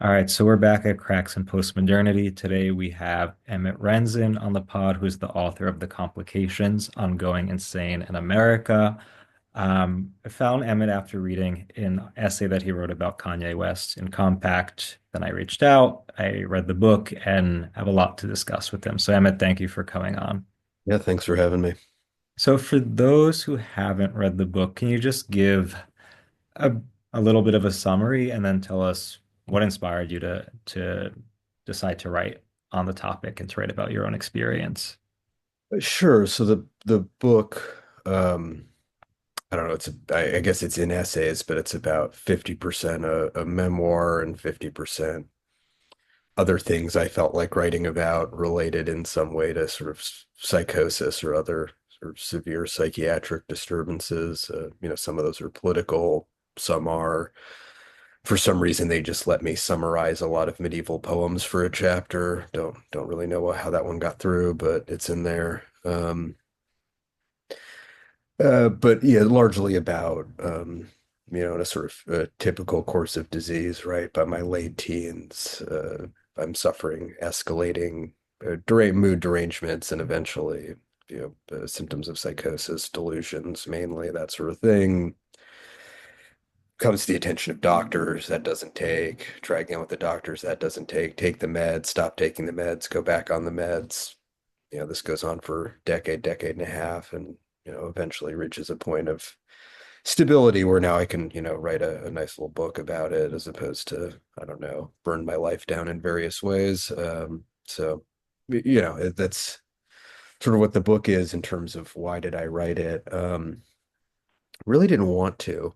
All right, so we're back at Cracks in Postmodernity. Today we have Emmett Rensin on the pod, who's the author of The Complications on Going Insane in America. I found Emmett after reading an essay that he wrote about Kanye West in Compact. Then I reached out, I read the book, and have a lot to discuss with him. So, Emmett, thank you for coming on. Yeah, thanks for having me. So, for those who haven't read the book, can you just give a, a little bit of a summary and then tell us what inspired you to decide to write on the topic and to write about your own experience? Sure. So the book, I don't know, I guess it's in essays, but it's about 50% a memoir and 50% other things I felt like writing about related in some way to sort of psychosis or other sort of severe psychiatric disturbances. Some of those are political, some are for some reason they just let me summarize a lot of medieval poems for a chapter. Don't really know how that one got through, but it's in there. But yeah, largely about a sort of a typical course of disease, right? By my late teens, I'm suffering escalating mood derangements and eventually, symptoms of psychosis, delusions, mainly that sort of thing. Comes to the attention of doctors, that doesn't take. Try again with the doctors, that doesn't take. Take the meds, stop taking the meds, go back on the meds. This goes on for decade and a half, and eventually reaches a point of stability where now I can, write a nice little book about it as opposed to, I don't know, burn my life down in various ways. That's sort of what the book is in terms of why did I write it. Really didn't want to.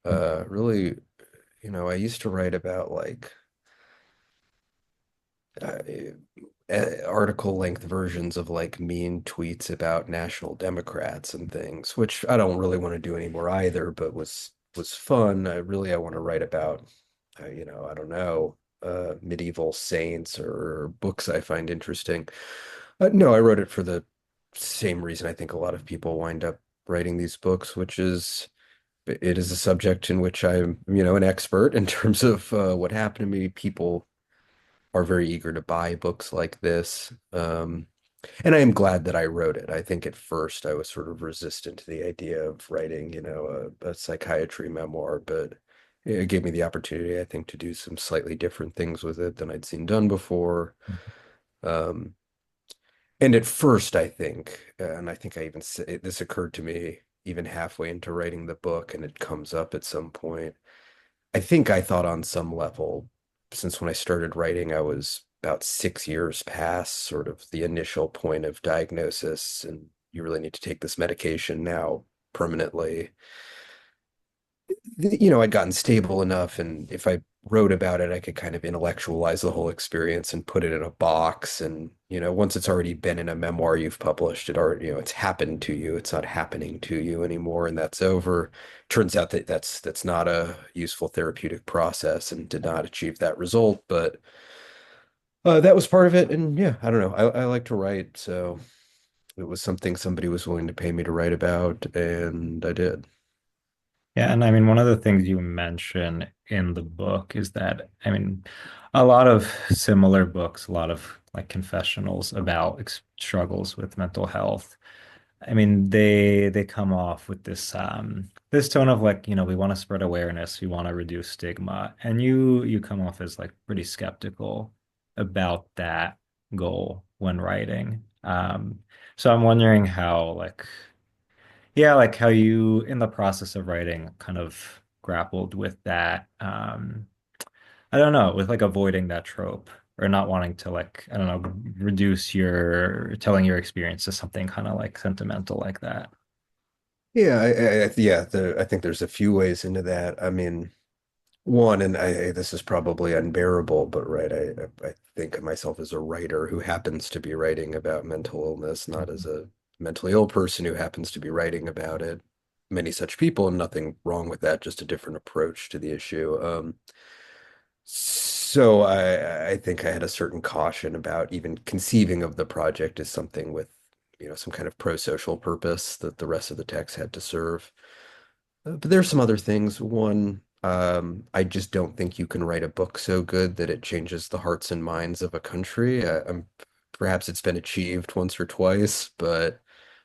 Really, I used to write about like uh, article length versions of like mean tweets about national Democrats and things, which I don't really want to do anymore either, but was fun. I want to write about, I don't know, medieval saints or books I find interesting. No, I wrote it for the same reason I think a lot of people wind up writing these books, which is it is a subject in which I'm, an expert in terms of what happened to me. People are very eager to buy books like this. And I am glad that I wrote it. I think at first I was sort of resistant to the idea of writing, a psychiatry memoir, but it gave me the opportunity, I think, to do some slightly different things with it than I'd seen done before. Um, and at first, I think, and I think I even said this occurred to me even halfway into writing the book, and it comes up at some point. I think I thought on some level, since when I started writing, I was about 6 years past sort of the initial point of diagnosis, and you really need to take this medication now permanently. I'd gotten stable enough, and if I wrote about it, I could kind of intellectualize the whole experience and put it in a box. And, once it's already been in a memoir you've published, it already, it's happened to you. It's not happening to you anymore, and that's over. Turns out that that's not a useful therapeutic process and did not achieve that result. But that was part of it. And yeah, I don't know. I like to write, so it was something somebody was willing to pay me to write about, and I did. Yeah, and I mean, one of the things you mention in the book is that, I mean, a lot of similar books, a lot of like confessionals about struggles with mental health. I mean, they come off with this tone of like, we want to spread awareness, we want to reduce stigma, and you come off as like pretty skeptical about that goal when writing. So I'm wondering how like yeah, like how you in the process of writing kind of grappled with that. I don't know, with like avoiding that trope or not wanting to like, I don't know, reduce your telling your experience to something kind of like sentimental like that. Yeah, I think there's a few ways into that. I mean, one, and this is probably unbearable, but right, I think of myself as a writer who happens to be writing about mental illness, not as a mentally ill person who happens to be writing about it. Many such people, and nothing wrong with that, just a different approach to the issue. So I think I had a certain caution about even conceiving of the project as something with, some kind of pro-social purpose that the rest of the text had to serve. But there's some other things. One, I just don't think you can write a book so good that it changes the hearts and minds of a country. Perhaps it's been achieved once or twice, but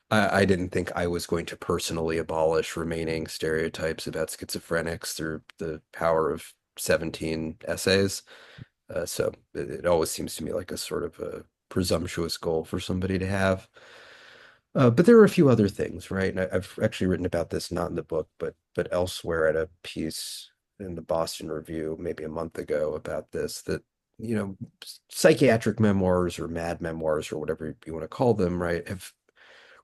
I didn't think I was going to personally abolish remaining stereotypes about schizophrenics through the power of 17 essays. So it always seems to me like a sort of a presumptuous goal for somebody to have. But there are a few other things, right? And I've actually written about this not in the book, but elsewhere at a piece in the Boston Review maybe a month ago about this, that psychiatric memoirs or mad memoirs or whatever you want to call them, right, have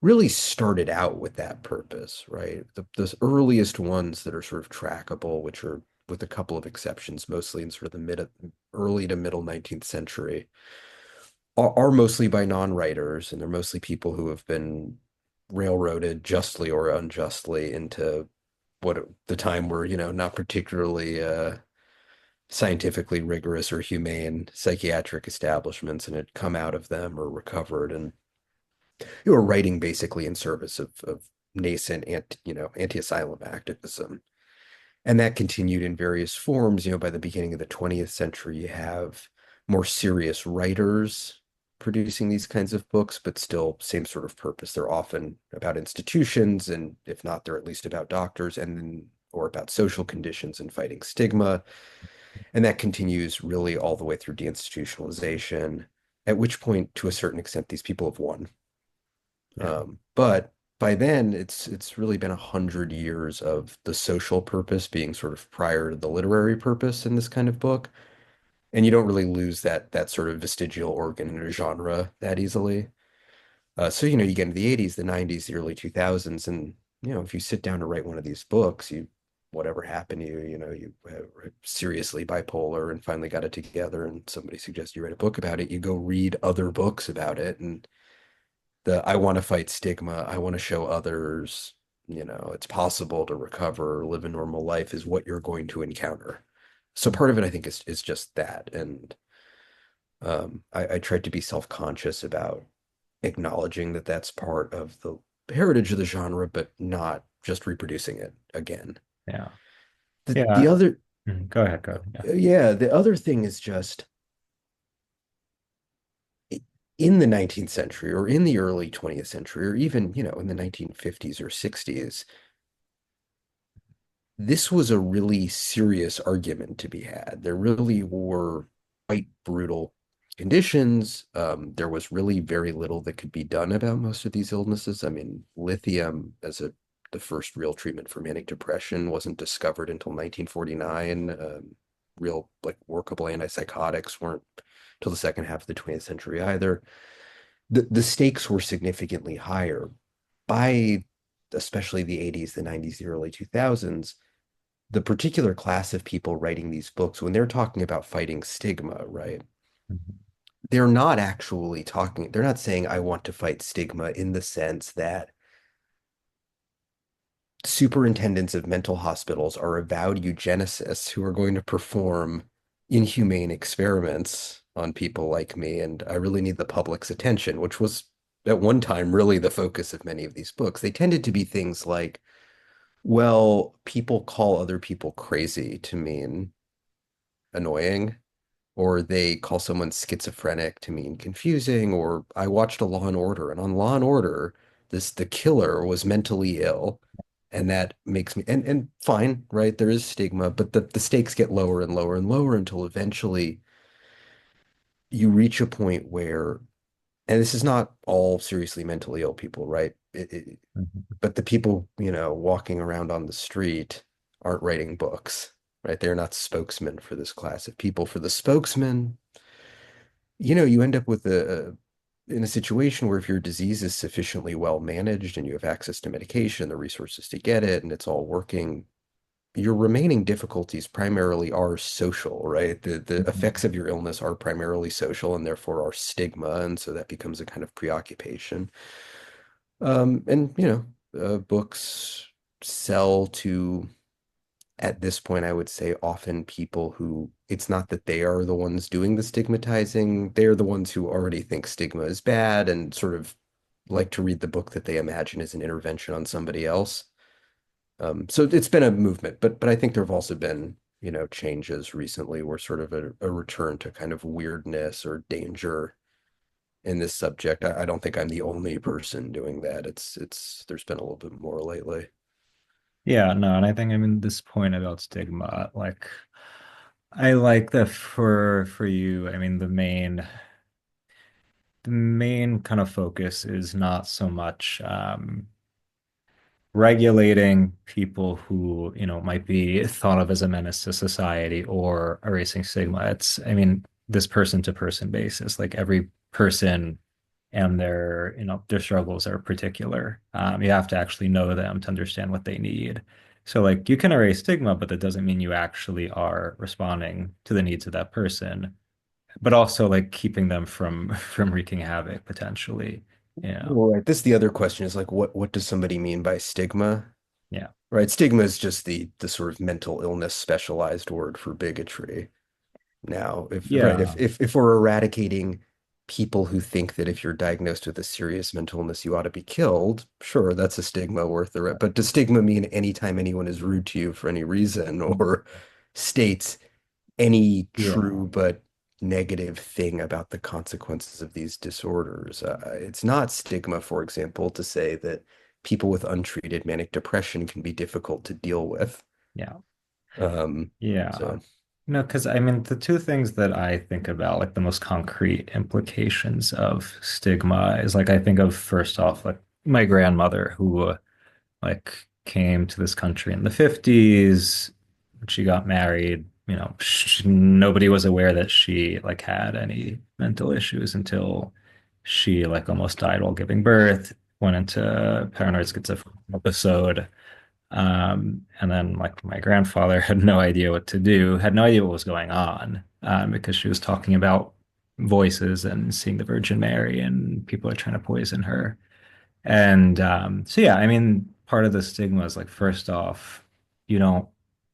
really started out with that purpose, right? The earliest ones that are sort of trackable, which are with a couple of exceptions, mostly in sort of the early to middle 19th century, are mostly by non-writers, and they're mostly people who have been railroaded justly or unjustly into what at the time were, not particularly scientifically rigorous or humane psychiatric establishments, and had come out of them or recovered, and you were writing basically in service of nascent anti-asylum activism. And that continued in various forms. By the beginning of the 20th century, you have more serious writers producing these kinds of books, but still same sort of purpose. They're often about institutions, and if not, they're at least about doctors, and then or about social conditions and fighting stigma. And that continues really all the way through deinstitutionalization, at which point, to a certain extent, these people have won. Yeah. But by then, it's really been 100 years of the social purpose being sort of prior to the literary purpose in this kind of book, and you don't really lose that sort of vestigial organ in a genre that easily. So you get into the 80s, the 90s, the early 2000s, and if you sit down to write one of these books, whatever happened to you, you were seriously bipolar and finally got it together, and somebody suggests you write a book about it, you go read other books about it, and the I want to fight stigma, I want to show others, it's possible to recover, live a normal life is what you're going to encounter. So part of it, I think, is just that. And I tried to be self-conscious about acknowledging that that's part of the heritage of the genre, but not just reproducing it again. Yeah. The Yeah. other, Go ahead. Go ahead. Yeah. yeah, the other thing is just in the 19th century or in the early 20th century or even, in the 1950s or 60s, this was a really serious argument to be had. There really were quite brutal conditions. There was really very little that could be done about most of these illnesses. I mean, lithium as the first real treatment for manic depression wasn't discovered until 1949. Real like workable antipsychotics weren't till the second half of the 20th century either. The stakes were significantly higher by especially the 80s, the 90s, the early 2000s. The particular class of people writing these books, when they're talking about fighting stigma, right? Mhm. They're not saying, I want to fight stigma in the sense that superintendents of mental hospitals are avowed eugenicists who are going to perform inhumane experiments on people like me. And I really need the public's attention, which was at one time really the focus of many of these books. They tended to be things like, well, people call other people crazy to mean annoying, or they call someone schizophrenic to mean confusing, or I watched a Law and Order, and on Law and Order, the killer was mentally ill, and that makes me and fine, right? There is stigma, but the stakes get lower and lower and lower until eventually you reach a point where, and this is not all seriously mentally ill people, right? Mhm. But the people, walking around on the street aren't writing books, right? They're not spokesmen for this class of people. For the spokesman, you end up with in a situation where if your disease is sufficiently well managed and you have access to medication, the resources to get it, and it's all working, your remaining difficulties primarily are social, right? The effects Mhm. of your illness are primarily social and therefore are stigma, and so that becomes a kind of preoccupation. And books sell to, at this point, I would say often people who it's not that they are the ones doing the stigmatizing, they're the ones who already think stigma is bad and sort of like to read the book that they imagine is an intervention on somebody else. So it's been a movement, but I think there have also been, changes recently where sort of a return to kind of weirdness or danger in this subject. I don't think I'm the only person doing that. There's been a little bit more lately. Yeah, no, and I think I mean this point about stigma, like I like that for you, I mean the main kind of focus is not so much regulating people who, might be thought of as a menace to society or erasing stigma. It's, I mean, this person to person basis, like every person and their struggles are particular. You have to actually know them to understand what they need. So like you can erase stigma, but that doesn't mean you actually are responding to the needs of that person, but also like keeping them from from wreaking havoc potentially. Well, right. This is the other question is like what does somebody mean by stigma? Yeah. Right. Stigma is just the sort of mental illness specialized word for bigotry. Now, Yeah. if we're eradicating people who think that if you're diagnosed with a serious mental illness, you ought to be killed, sure, that's a stigma worth the but does stigma mean anytime anyone is rude to you for any reason or states any Yeah. true but negative thing about the consequences of these disorders? It's not stigma, for example, to say that people with untreated manic depression can be difficult to deal with. Yeah. Um, Yeah. so No, because I mean, the two things that I think about, like the most concrete implications of stigma, is like I think of first off, like my grandmother who like came to this country in the 50s. She got married, nobody was aware that she like had any mental issues until she like almost died while giving birth, went into paranoid schizophrenia episode. And then like my grandfather had no idea what to do, had no idea what was going on, because she was talking about voices and seeing the Virgin Mary and people are trying to poison her. And so yeah, I mean, part of the stigma is like first off, you don't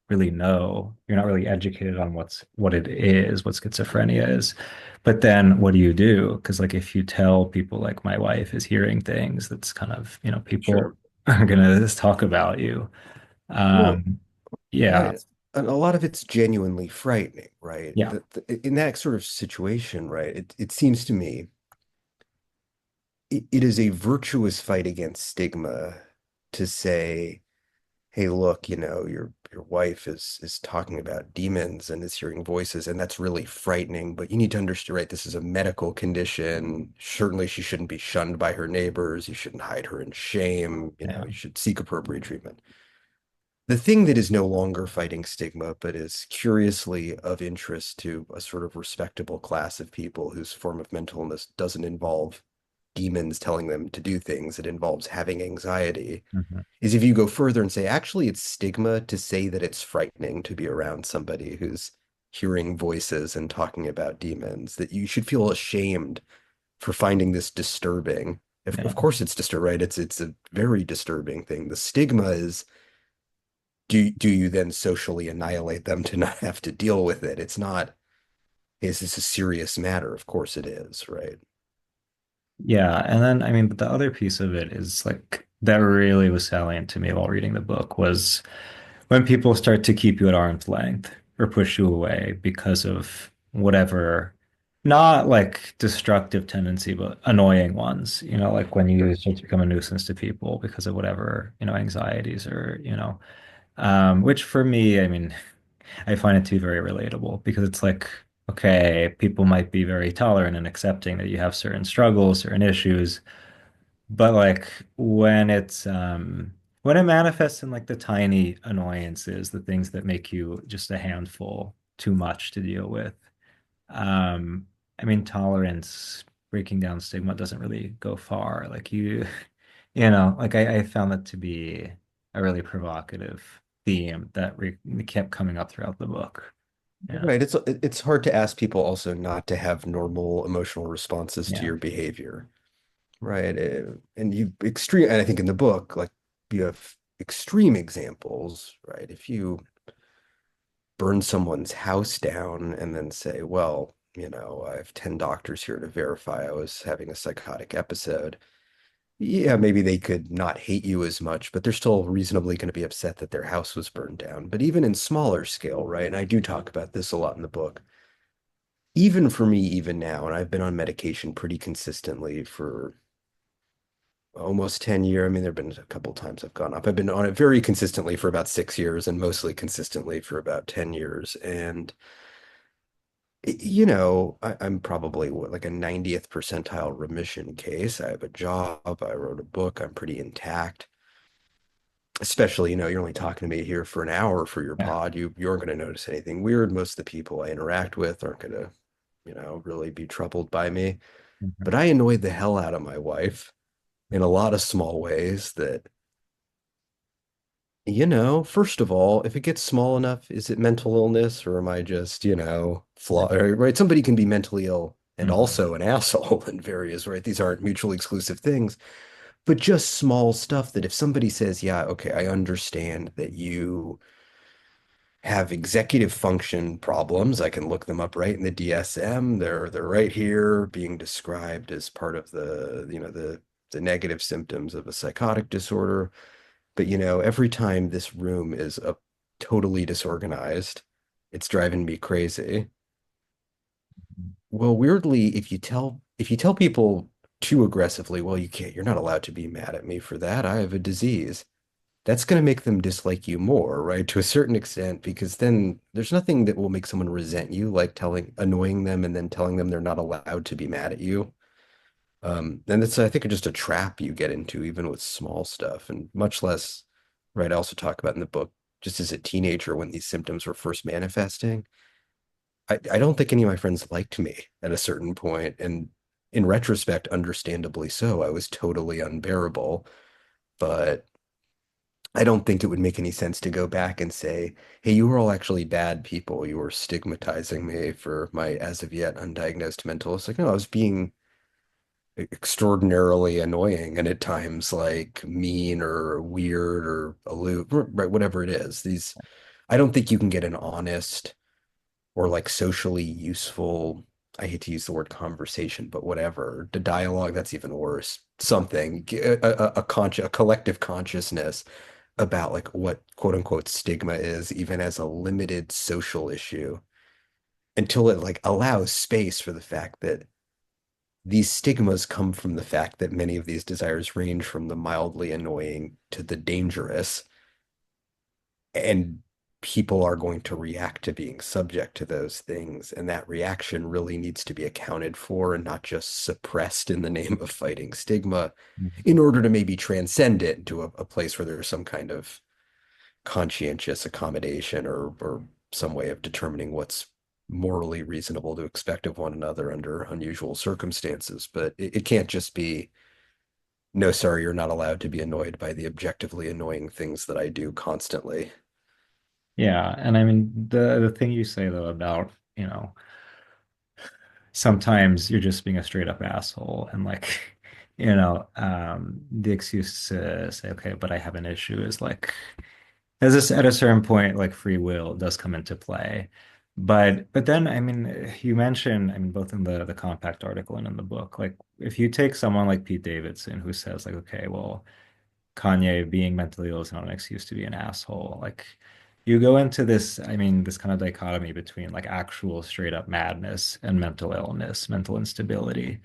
really know, you're not really educated on what it is, what schizophrenia is. But then what do you do? Because like if you tell people like my wife is hearing things, that's kind of, people sure. are gonna just talk about you. Well, Um, yeah, right. And a lot of it's genuinely frightening, right? yeah, In that sort of situation, right? It seems to me it is a virtuous fight against stigma to say, hey, look, your wife is talking about demons and is hearing voices, and that's really frightening. But you need to understand, right? This is a medical condition. Certainly, she shouldn't be shunned by her neighbors. You shouldn't hide her in shame. yeah, You should seek appropriate treatment. The thing that is no longer fighting stigma, but is curiously of interest to a sort of respectable class of people whose form of mental illness doesn't involve demons telling them to do things, it involves having anxiety, mhm, is if you go further and say, actually, it's stigma to say that it's frightening to be around somebody who's hearing voices and talking about demons, that you should feel ashamed for finding this disturbing. Of yeah. course it's disturbing, right? It's a very disturbing thing. The stigma is do you then socially annihilate them to not have to deal with it? It's not, is this a serious matter? Of course it is, right? Yeah, and then I mean, but the other piece of it is like that really was salient to me while reading the book was when people start to keep you at arm's length or push you away because of whatever, not like destructive tendency, but annoying ones, like when you Sure. start to become a nuisance to people because of whatever, anxieties or, which for me, I mean, I find it to be very relatable because it's like, okay, people might be very tolerant and accepting that you have certain struggles, certain issues, but like when it manifests in like the tiny annoyances, the things that make you just a handful too much to deal with. Um, I mean, tolerance, breaking down stigma doesn't really go far. Like like I found that to be a really provocative theme that re kept coming up throughout the book. Yeah. Right. It's hard to ask people also not to have normal emotional responses to Yeah. your behavior, right? And you extreme, and I think in the book, like you have extreme examples, right? If you burn someone's house down and then say, well, I have 10 doctors here to verify I was having a psychotic episode. yeah, maybe they could not hate you as much, but they're still reasonably going to be upset that their house was burned down. But even in smaller scale, right? And I do talk about this a lot in the book. Even for me, even now, and I've been on medication pretty consistently for almost 10 years. I mean, there have been a couple times I've gone up. I've been on it very consistently for about 6 years and mostly consistently for about 10 years. And, I'm probably what, like a 90th percentile remission case. I have a job. I wrote a book. I'm pretty intact. Especially, you're only talking to me here for an hour for your Yeah. pod. You aren't going to notice anything weird. Most of the people I interact with aren't going to, really be troubled by me. But Mhm. I annoyed the hell out of my wife in a lot of small ways that, first of all, if it gets small enough, is it mental illness or am I just, flaw, right? Somebody can be mentally ill and Mhm. also an asshole in various, right? These aren't mutually exclusive things, but just small stuff that if somebody says, yeah, okay, I understand that you have executive function problems. I can look them up right in the DSM. They're right here being described as part of the negative symptoms of a psychotic disorder. But every time this room is totally disorganized, it's driving me crazy. Well, weirdly, if you tell people too aggressively, well, you can't, you're not allowed to be mad at me for that. I have a disease. That's going to make them dislike you more, right? To a certain extent, because then there's nothing that will make someone resent you, like annoying them and then telling them they're not allowed to be mad at you. And it's, I think, just a trap you get into, even with small stuff, and much less, right? I also talk about in the book, just as a teenager when these symptoms were first manifesting. I don't think any of my friends liked me at a certain point, and in retrospect, understandably so. I was totally unbearable, but I don't think it would make any sense to go back and say, hey, you were all actually bad people. You were stigmatizing me for my as of yet undiagnosed mental. It's like, no, I was being extraordinarily annoying and at times like mean or weird or aloof, right? Whatever it is. I don't think you can get an honest or like socially useful, I hate to use the word conversation, but whatever, the dialogue, that's even worse. Something, a collective consciousness about like what quote unquote stigma is, even as a limited social issue, until it like allows space for the fact that these stigmas come from the fact that many of these desires range from the mildly annoying to the dangerous, and people are going to react to being subject to those things, and that reaction really needs to be accounted for and not just suppressed in the name of fighting stigma in order to maybe transcend it into a place where there's some kind of conscientious accommodation or some way of determining what's morally reasonable to expect of one another under unusual circumstances. But it can't just be, no, sorry, you're not allowed to be annoyed by the objectively annoying things that I do constantly. Yeah, and I mean the thing you say though about, sometimes you're just being a straight up asshole and like, the excuse to say, okay, but I have an issue is like as this at a certain point, like free will does come into play. But then I mean you mentioned, I mean, both in the compact article and in the book, like if you take someone like Pete Davidson who says like, okay, well, Kanye being mentally ill is not an excuse to be an asshole. Like you go into this, I mean, this kind of dichotomy between like actual straight up madness and mental illness, mental instability.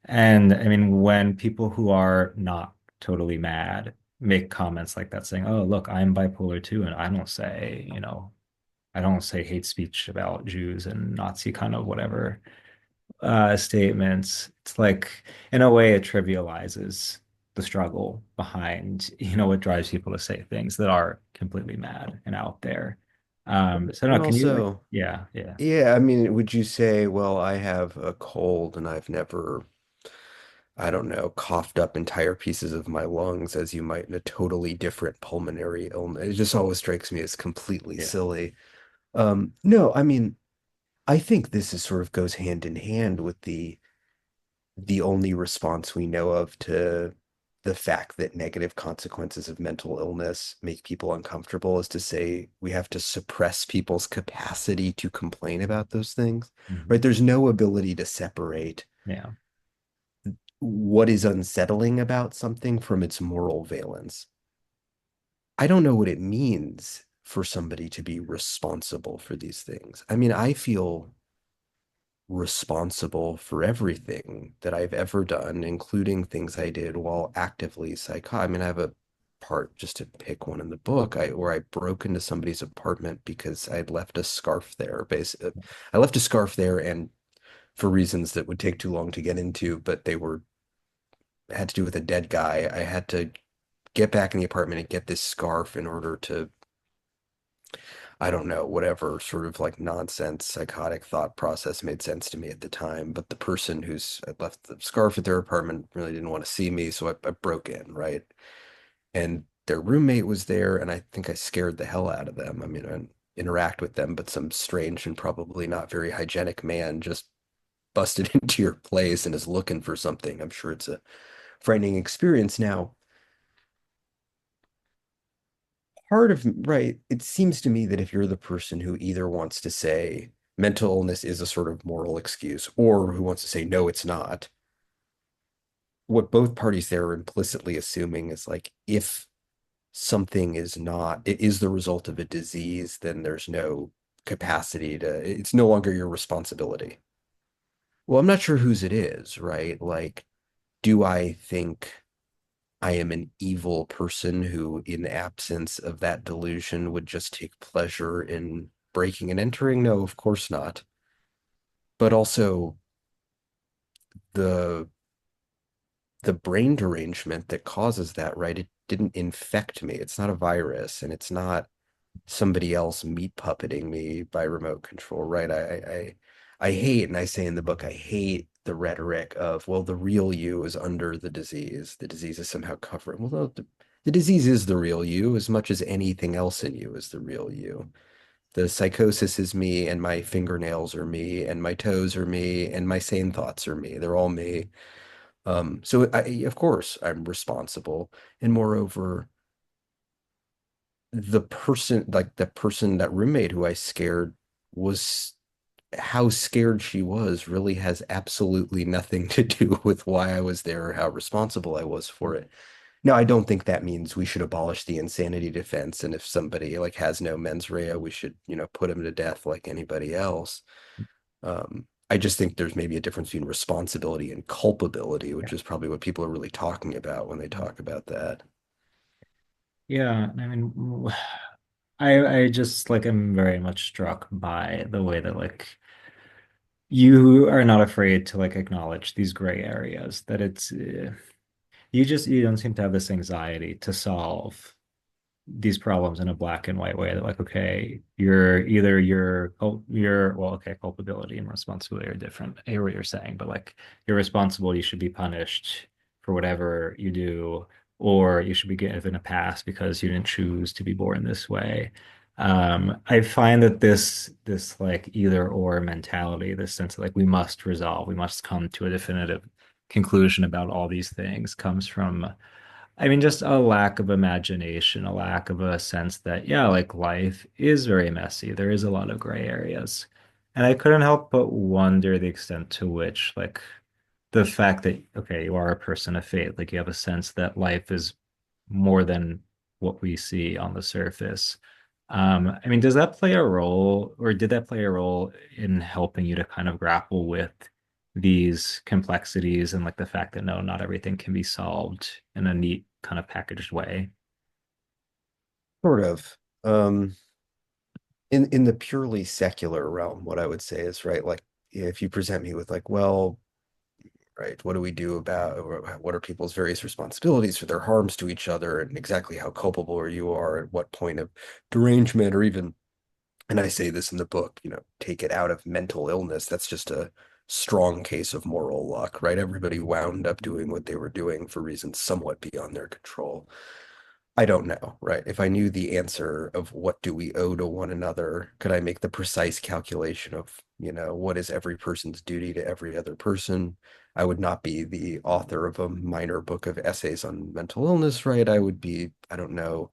And I mean, when people who are not totally mad make comments like that saying, "Oh, look, I'm bipolar too," and I don't say hate speech about Jews and Nazi kind of whatever statements. It's like, in a way, it trivializes the struggle behind, what drives people to say things that are completely mad and out there. So no, And can you like, also, yeah, yeah, yeah, I mean, would you say, well, I have a cold and I've never, I don't know, coughed up entire pieces of my lungs as you might in a totally different pulmonary illness? It just always strikes me as completely yeah. silly. No, I mean, I think this is sort of goes hand in hand with the only response we know of to the fact that negative consequences of mental illness make people uncomfortable is to say we have to suppress people's capacity to complain about those things, right? Mhm. There's no ability to separate Yeah. what is unsettling about something from its moral valence. I don't know what it means for somebody to be responsible for these things. I mean, I feel responsible for everything that I've ever done, including things I did while actively psychotic. I mean, I have a part just to pick one in the book, where I broke into somebody's apartment because I'd left a scarf there. Basically, I left a scarf there, and for reasons that would take too long to get into, but they were had to do with a dead guy. I had to get back in the apartment and get this scarf in order to, I don't know, whatever sort of like nonsense psychotic thought process made sense to me at the time. But the person who's I left the scarf at their apartment really didn't want to see me, so I broke in, right? And their roommate was there, and I think I scared the hell out of them. I mean, I didn't interact with them, but some strange and probably not very hygienic man just busted into your place and is looking for something. I'm sure it's a frightening experience. Now, part of, right, it seems to me that if you're the person who either wants to say mental illness is a sort of moral excuse or who wants to say no, it's not, what both parties there are implicitly assuming is like if something is not, it is the result of a disease, then there's no capacity to, it's no longer your responsibility. Well, I'm not sure whose it is, right? Like, do I think I am an evil person who, in absence of that delusion, would just take pleasure in breaking and entering? No, of course not. But also the the brain derangement that causes that, right? It didn't infect me. It's not a virus, and it's not somebody else meat puppeting me by remote control, right? I hate, and I say in the book, I hate the rhetoric of, well, the real you is under the disease. The disease is somehow covering. Well, no, the disease is the real you as much as anything else in you is the real you. The psychosis is me, and my fingernails are me, and my toes are me, and my sane thoughts are me. They're all me. So of course I'm responsible. And moreover, the person, like the person, that roommate who I scared was how scared she was really has absolutely nothing to do with why I was there or how responsible I was for it. Now, I don't think that means we should abolish the insanity defense. And if somebody like has no mens rea, we should, put him to death like anybody else. I just think there's maybe a difference between responsibility and culpability, which is probably what people are really talking about when they talk about that. Yeah, I mean, I just like am very much struck by the way that like you are not afraid to like acknowledge these gray areas, that it's you don't seem to have this anxiety to solve these problems in a black and white way, that like, okay, you're either you're well, okay, culpability and responsibility are different. I hear what you're saying, but like you're responsible, you should be punished for whatever you do, or you should be given a pass because you didn't choose to be born this way. I find that this like either or mentality, this sense of like we must resolve, we must come to a definitive conclusion about all these things, comes from, I mean, just a lack of imagination, a lack of a sense that, yeah, like life is very messy. There is a lot of gray areas. And I couldn't help but wonder the extent to which, like, the fact that, okay, you are a person of faith, like, you have a sense that life is more than what we see on the surface. I mean, does that play a role, or did that play a role in helping you to kind of grapple with these complexities and like the fact that no, not everything can be solved in a neat kind of packaged way? Sort of. In the purely secular realm, what I would say is, right, like if you present me with like, well, right, what do we do about, or what are people's various responsibilities for their harms to each other, and exactly how culpable you are at what point of derangement, or even, and I say this in the book, take it out of mental illness. That's just a strong case of moral luck, right? Everybody wound up doing what they were doing for reasons somewhat beyond their control. I don't know, right? If I knew the answer of what do we owe to one another, could I make the precise calculation of, what is every person's duty to every other person? I would not be the author of a minor book of essays on mental illness, right? I would be, I don't know,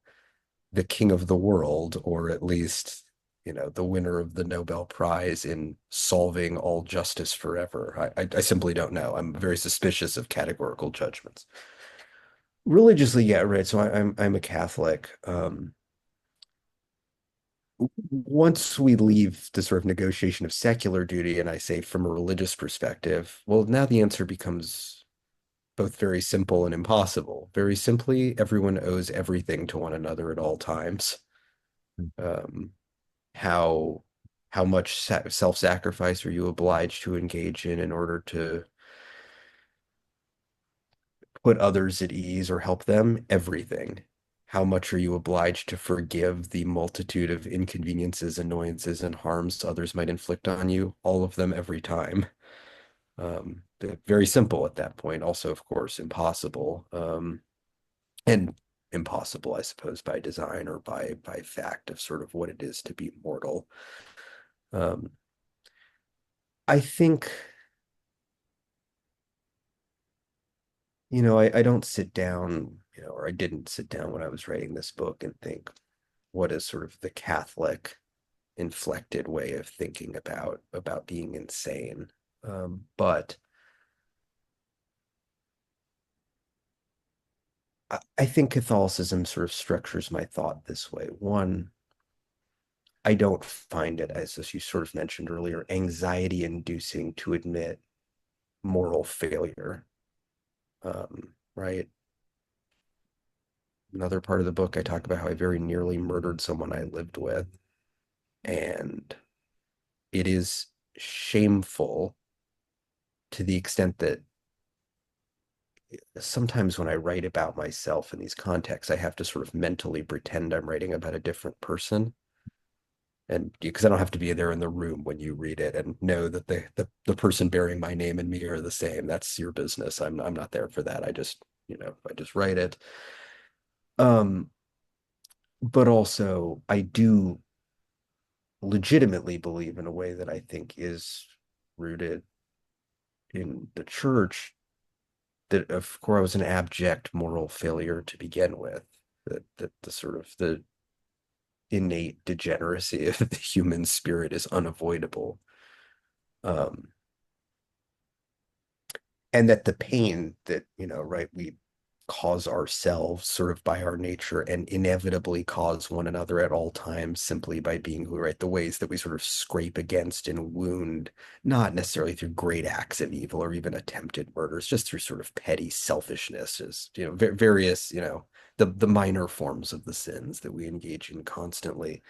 the king of the world, or at least the winner of the Nobel Prize in solving all justice forever. I simply don't know. I'm very suspicious of categorical judgments. Religiously, yeah, right. So I'm a Catholic. Once we leave the sort of negotiation of secular duty, and I say from a religious perspective, well, now the answer becomes both very simple and impossible. Very simply, everyone owes everything to one another at all times. Um, how how much self-sacrifice are you obliged to engage in order to put others at ease or help them? Everything. How much are you obliged to forgive the multitude of inconveniences, annoyances, and harms others might inflict on you? All of them every time. Very simple at that point. Also, of course, impossible. And impossible, I suppose, by design or by fact of sort of what it is to be mortal. Um, I think, I don't sit down, or I didn't sit down when I was writing this book and think, what is sort of the Catholic inflected way of thinking about being insane? But I think Catholicism sort of structures my thought this way. One, I don't find it, as you sort of mentioned earlier, anxiety inducing to admit moral failure. Right. Another part of the book, I talk about how I very nearly murdered someone I lived with. And it is shameful to the extent that sometimes when I write about myself in these contexts, I have to sort of mentally pretend I'm writing about a different person. And because I don't have to be there in the room when you read it and know that the person bearing my name and me are the same. That's your business. I'm not there for that. I just write it. Um, but also I do legitimately believe in a way that I think is rooted in the church that of course I was an abject moral failure to begin with. That the sort of the innate degeneracy of the human spirit is unavoidable. Um, and that the pain that, right, we cause ourselves sort of by our nature and inevitably cause one another at all times simply by being who, right, the ways that we sort of scrape against and wound, not necessarily through great acts of evil or even attempted murders, just through sort of petty selfishness, as various, the minor forms of the sins that we engage in constantly.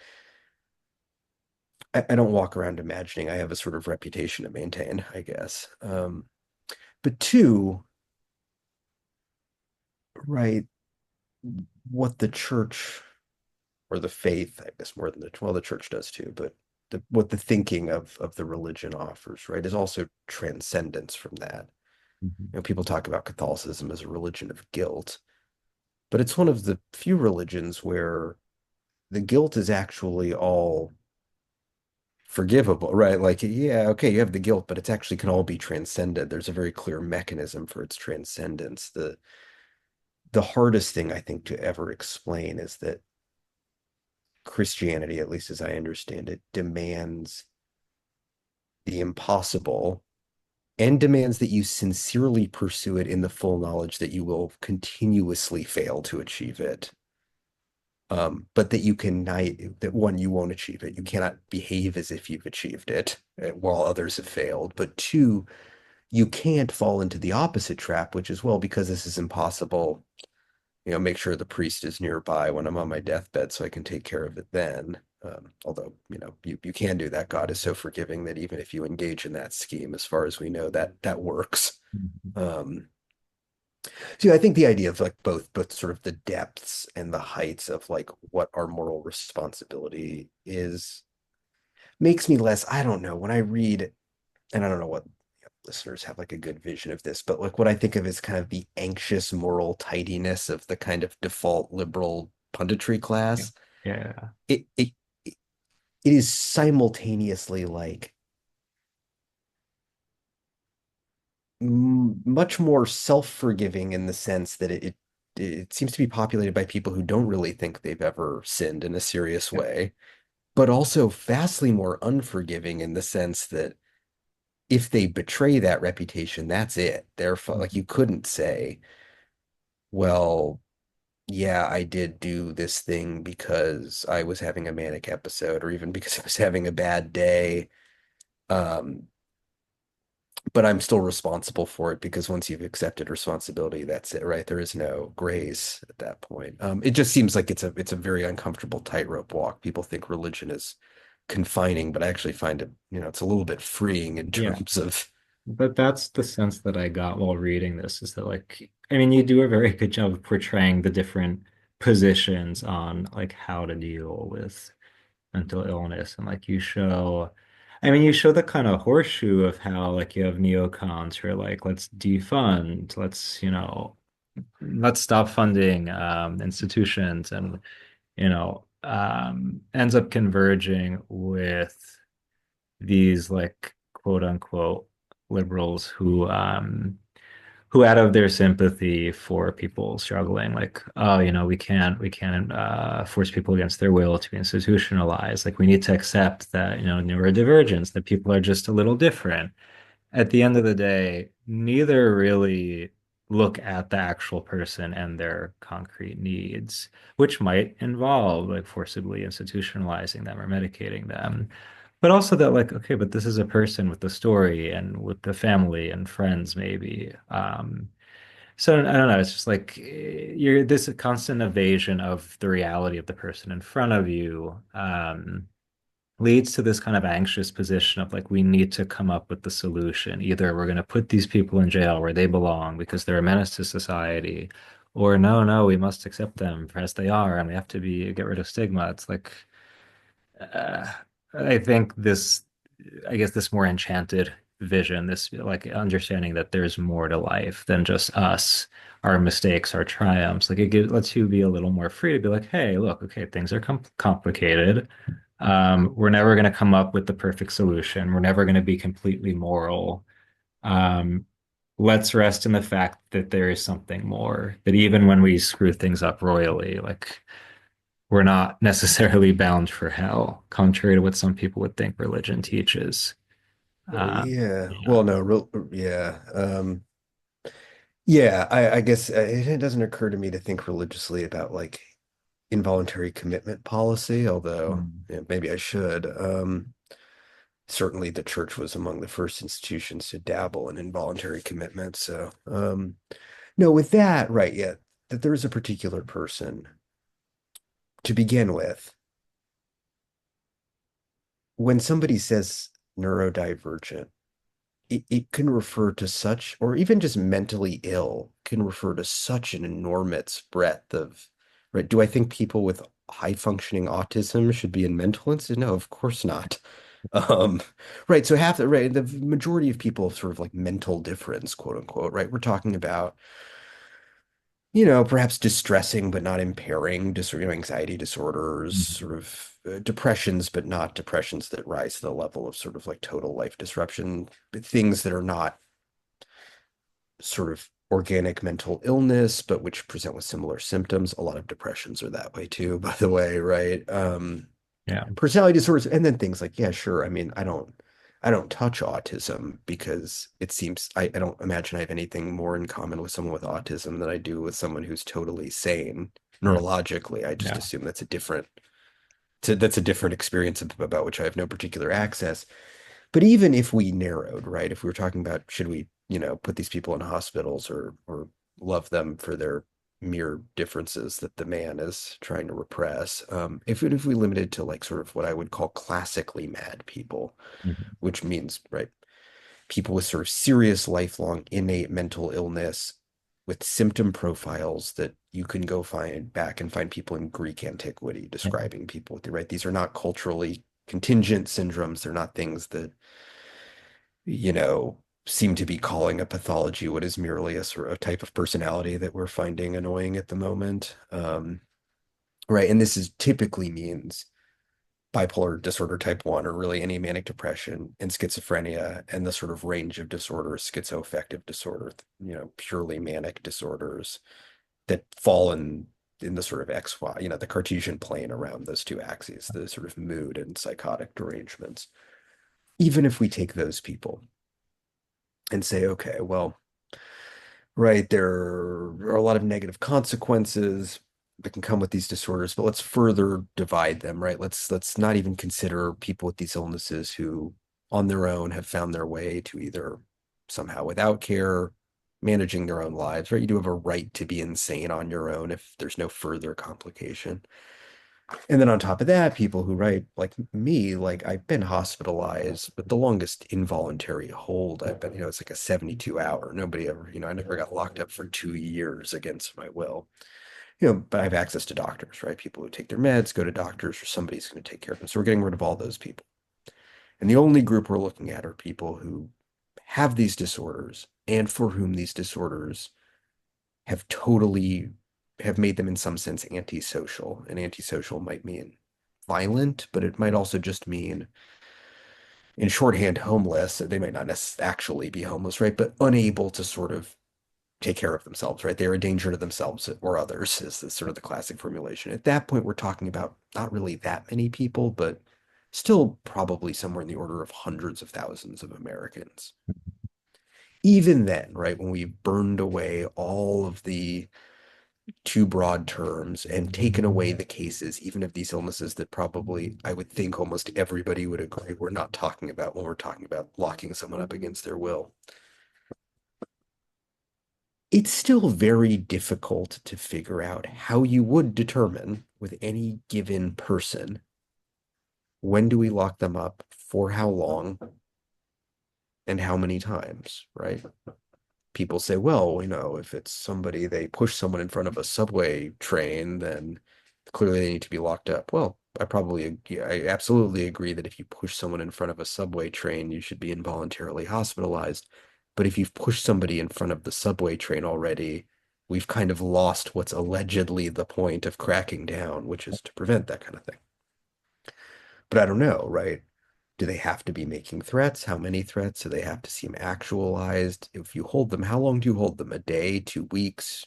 I don't walk around imagining I have a sort of reputation to maintain, I guess. But two, right, what the church or the faith, I guess more than the church does too, but what the thinking of the religion offers, right, is also transcendence from that. Mhm. People talk about Catholicism as a religion of guilt, but it's one of the few religions where the guilt is actually all forgivable, right? Like, yeah, okay, you have the guilt, but it's actually can all be transcended. There's a very clear mechanism for its transcendence. The hardest thing I think to ever explain is that Christianity, at least as I understand it, demands the impossible and demands that you sincerely pursue it in the full knowledge that you will continuously fail to achieve it. But that that one, you won't achieve it. You cannot behave as if you've achieved it while others have failed. But two, you can't fall into the opposite trap, which is, well, because this is impossible, make sure the priest is nearby when I'm on my deathbed so I can take care of it then. Although, you can do that. God is so forgiving that even if you engage in that scheme, as far as we know, that works. Mhm. Um, so yeah, I think the idea of like both sort of the depths and the heights of like what our moral responsibility is makes me less, I don't know, when I read, and I don't know what listeners have like a good vision of this, but like what I think of as kind of the anxious moral tidiness of the kind of default liberal punditry Yeah. class, Yeah. it it it is simultaneously like much more self-forgiving in the sense that it seems to be populated by people who don't really think they've ever sinned in a serious Yeah. way. but also vastly more unforgiving in the sense that if they betray that reputation, that's it. Like you Mhm. couldn't say, well, yeah, I did do this thing because I was having a manic episode or even because I was having a bad day. Um, but I'm still responsible for it because once you've accepted responsibility, that's it, right? There is no grace at that point. It just seems like it's a very uncomfortable tightrope walk. People think religion is confining, but I actually find it, it's a little bit freeing in Yeah. terms of, But that's the sense that I got while reading this is that like I mean you do a very good job of portraying the different positions on like how to deal with mental illness and like you show I mean you show the kind of horseshoe of how like you have neocons who are like let's defund, let's let's stop funding institutions and ends up converging with these like quote unquote liberals who out of their sympathy for people struggling like oh we can't force people against their will to be institutionalized, like we need to accept that neurodivergence, that people are just a little different. At the end of the day, neither really look at the actual person and their concrete needs, which might involve like forcibly institutionalizing them or medicating them. But also that, like, okay, but this is a person with a story and with the family and friends, maybe. So I don't know. It's just like you're this constant evasion of the reality of the person in front of you. Leads to this kind of anxious position of like we need to come up with the solution. Either we're going to put these people in jail where they belong because they're a menace to society, or no, we must accept them for as they are and we have to be get rid of stigma. It's like uh, I think I guess this more enchanted vision, this like understanding that there's more to life than just us, our mistakes, our triumphs. Like lets you be a little more free to be like, hey, look, okay, things are complicated. We're never going to come up with the perfect solution. We're never going to be completely moral. Um, let's rest in the fact that there is something more, that even when we screw things up royally, like we're not necessarily bound for hell, contrary to what some people would think religion teaches. yeah, Yeah. well, no, real, yeah. Yeah, I guess it doesn't occur to me to think religiously about like involuntary commitment policy, although Mm. yeah, maybe I should. Certainly the church was among the first institutions to dabble in involuntary commitment. So, no, with that, right, yeah, that there is a particular person to begin with. When somebody says neurodivergent, it can refer to such, or even just mentally ill, can refer to such an enormous breadth of, right? Do I think people with high functioning autism should be in mental institute? No, of course not. Um, right. So half the right, the majority of people have sort of like mental difference, quote unquote, right? We're talking about, perhaps distressing but not impairing disorder, anxiety disorders, sort Mhm. of depressions, but not depressions that rise to the level of sort of like total life disruption, things that are not sort of organic mental illness, but which present with similar symptoms. A lot of depressions are that way too, by the way, right? Yeah. Personality disorders, and then things like, yeah, sure. I mean, I don't touch autism because it seems I don't imagine I have anything more in common with someone with autism than I do with someone who's totally sane Mm. neurologically. I just Yeah. assume that's a different experience about which I have no particular access. But even if we narrowed, right, if we were talking about should we, put these people in hospitals or love them for their mere differences that the man is trying to repress, if we limited to like sort of what I would call classically mad people, Mhm. which means right people with sort of serious lifelong innate mental illness with symptom profiles that you can go find back and find people in Greek antiquity Yeah. describing people with, right? These are not culturally contingent syndromes. They're not things that, you know, seem to be calling a pathology what is merely a sort of type of personality that we're finding annoying at the moment. Right. And this is typically means bipolar disorder type 1 or really any manic depression and schizophrenia and the sort of range of disorders, schizoaffective disorder, purely manic disorders that fall in in the sort of XY, the Cartesian plane around those two axes, the sort of mood and psychotic derangements. Even if we take those people and say, okay, well, right, there are a lot of negative consequences that can come with these disorders, but let's further divide them, right? Let's not even consider people with these illnesses who on their own have found their way to either somehow without care, managing their own lives, right? You do have a right to be insane on your own if there's no further complication. And then on top of that, people who write like me, like I've been hospitalized, but the longest involuntary hold I've been, it's like a 72 hour. Nobody ever, I never got locked up for 2 years against my will. But I have access to doctors, right? People who take their meds, go to doctors, or somebody's going to take care of them. So we're getting rid of all those people. And the only group we're looking at are people who have these disorders and for whom these disorders have totally have made them in some sense antisocial. And antisocial might mean violent, but it might also just mean in shorthand homeless. They might not actually be homeless, right? But unable to sort of take care of themselves, right? They're a danger to themselves or others, is sort of the classic formulation. At that point, we're talking about not really that many people, but still probably somewhere in the order of hundreds of thousands of Americans. Even then, right, when we've burned away all of the too broad terms and taken away the cases, even of these illnesses that probably I would think almost everybody would agree we're not talking about when we're talking about locking someone up against their will. It's still very difficult to figure out how you would determine with any given person when do we lock them up, for how long, and how many times, right? People say, well, if it's somebody, they push someone in front of a subway train, then clearly they need to be locked up. Well, I absolutely agree that if you push someone in front of a subway train, you should be involuntarily hospitalized. But if you've pushed somebody in front of the subway train already, we've kind of lost what's allegedly the point of cracking down, which is to prevent that kind of thing. But I don't know, right? Do they have to be making threats? How many threats? Do they have to seem actualized? If you hold them, how long do you hold them? A day, 2 weeks,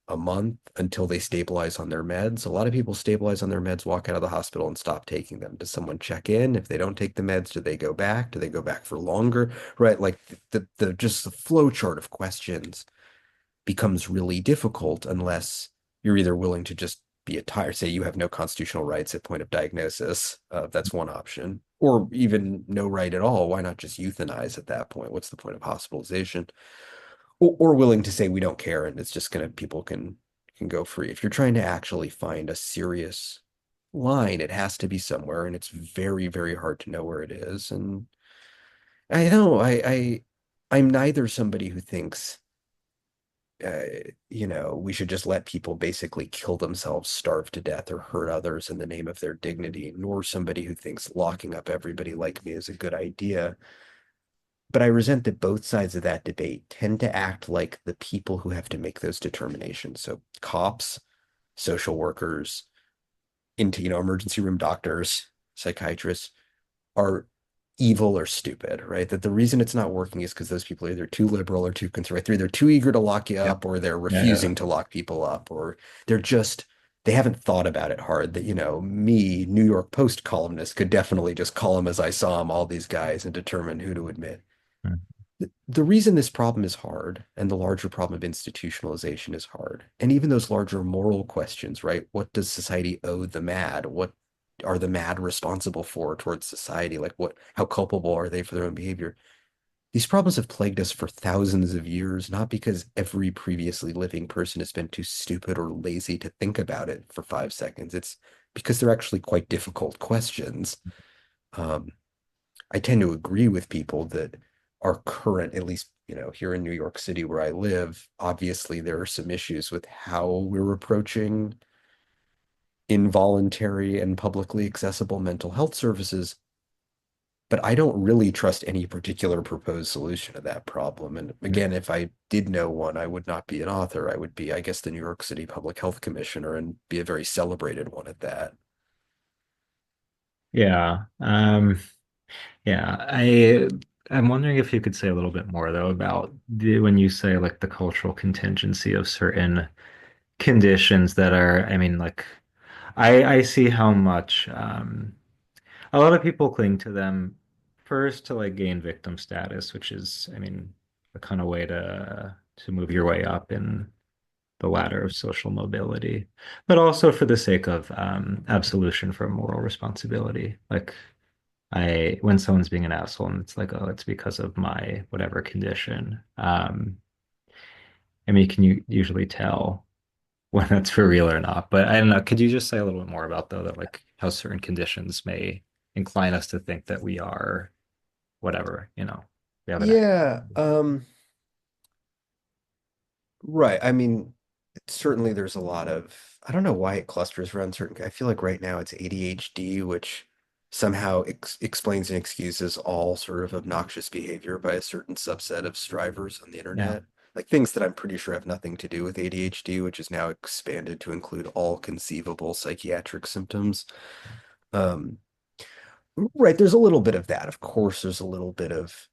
a month until they stabilize on their meds? A lot of people stabilize on their meds, walk out of the hospital and stop taking them. Does someone check in? If they don't take the meds, do they go back? Do they go back for longer? Right? Like the just the flow chart of questions becomes really difficult unless you're either willing to just be a tire, say you have no constitutional rights at point of diagnosis. That's one option. Or even no right at all. Why not just euthanize at that point? What's the point of hospitalization? Or willing to say we don't care and it's just gonna people can go free. If you're trying to actually find a serious line, it has to be somewhere, and it's very, very hard to know where it is. And I know I'm neither somebody who thinks uh, we should just let people basically kill themselves, starve to death, or hurt others in the name of their dignity, nor somebody who thinks locking up everybody like me is a good idea. But I resent that both sides of that debate tend to act like the people who have to make those determinations. So cops, social workers, into, emergency room doctors, psychiatrists are evil or stupid, right? That the reason it's not working is because those people are either too liberal or too conservative. They're either too eager to lock you Yep. up or they're Yeah, yeah. refusing to lock people up, or they're just they haven't thought about it hard. That, me, New York Post columnist, could definitely just call them as I saw them, all these guys, and determine who to admit. Mm. The reason this problem is hard and the larger problem of institutionalization is hard, and even those larger moral questions, right? What does society owe the mad? What are the mad responsible for towards society? Like how culpable are they for their own behavior? These problems have plagued us for thousands of years, not because every previously living person has been too stupid or lazy to think about it for 5 seconds. It's because they're actually quite difficult questions. Um, I tend to agree with people that our current, at least, here in New York City where I live, obviously there are some issues with how we're approaching involuntary and publicly accessible mental health services. But I don't really trust any particular proposed solution to that problem. And again, if I did know one, I would not be an author. I would be, I guess, the New York City Public Health Commissioner and be a very celebrated one at that. Yeah. Yeah. I'm wondering if you could say a little bit more though about when you say like the cultural contingency of certain conditions that are, I mean, like I see how much a lot of people cling to them first to like gain victim status, which is, I mean, a kind of way to move your way up in the ladder of social mobility, but also for the sake of absolution from moral responsibility. Like when someone's being an asshole and it's like, oh, it's because of my whatever condition. I mean, can you usually tell when that's for real or not? But I don't know. Could you just say a little bit more about though that like how certain conditions may incline us to think that we are whatever, we have an Yeah, right. I mean, certainly there's a lot of, I don't know why it clusters around certain, I feel like right now it's ADHD, which somehow explains and excuses all sort of obnoxious behavior by a certain subset of strivers on the yeah, internet. Like things that I'm pretty sure have nothing to do with ADHD, which is now expanded to include all conceivable psychiatric symptoms. Um, right, there's a little bit of that. Of course, there's a little bit of,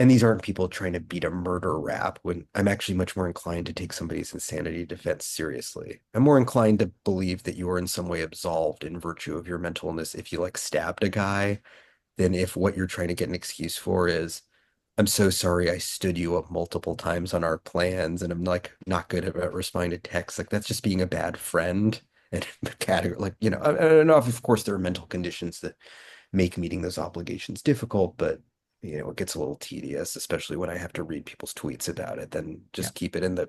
and these aren't people trying to beat a murder rap when I'm actually much more inclined to take somebody's insanity defense seriously. I'm more inclined to believe that you are in some way absolved in virtue of your mental illness if you like stabbed a guy than if what you're trying to get an excuse for is, I'm so sorry I stood you up multiple times on our plans and I'm like not good about responding to texts. Like that's just being a bad friend. And like, I don't know if of course there are mental conditions that make meeting those obligations difficult, but it gets a little tedious, especially when I have to read people's tweets about it. Then yeah, just keep it in the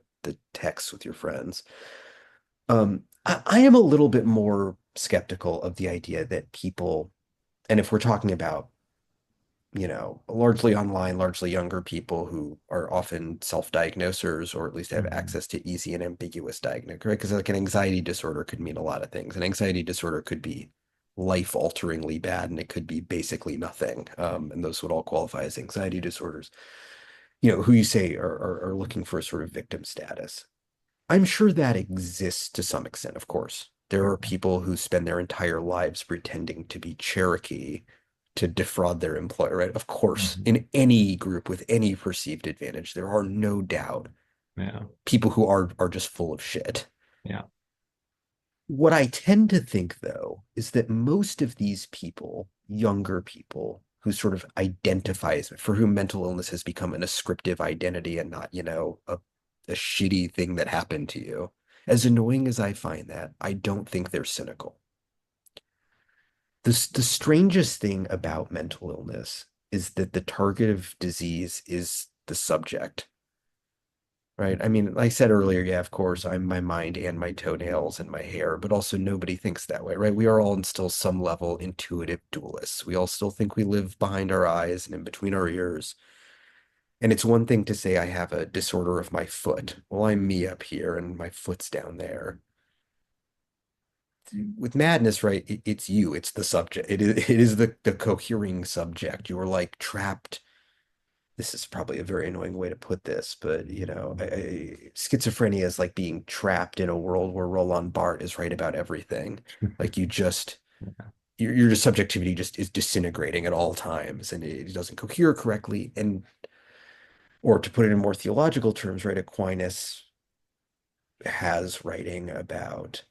text with your friends. I am a little bit more skeptical of the idea that people, and if we're talking about, largely online, largely younger people who are often self-diagnosers or at least have mhm, access to easy and ambiguous diagnosis, right? Because like an anxiety disorder could mean a lot of things. An anxiety disorder could be life-alteringly bad, and it could be basically nothing. And those would all qualify as anxiety disorders. Who you say are looking for a sort of victim status. I'm sure that exists to some extent, of course. There are yeah, people who spend their entire lives pretending to be Cherokee to defraud their employer, right? Of course, mhm, in any group with any perceived advantage, there are no doubt yeah, people who are just full of shit. yeah, What I tend to think, though, is that most of these people, younger people, who sort of identifies for whom mental illness has become an ascriptive identity and not, a shitty thing that happened to you. As annoying as I find that, I don't think they're cynical. The strangest thing about mental illness is that the target of disease is the subject. Right. I mean, like I said earlier, yeah, of course, I'm my mind and my toenails and my hair, but also nobody thinks that way, right? We are all in still some level intuitive dualists. We all still think we live behind our eyes and in between our ears. And it's one thing to say I have a disorder of my foot. Well, I'm me up here and my foot's down there. With madness, right? It's you, it's the subject. It is the cohering subject. You're like trapped. This is probably a very annoying way to put this, but schizophrenia is like being trapped in a world where Roland Barthes is right about everything. Like yeah, your just subjectivity just is disintegrating at all times, and it doesn't cohere correctly. And or to put it in more theological terms, right? Aquinas has writing about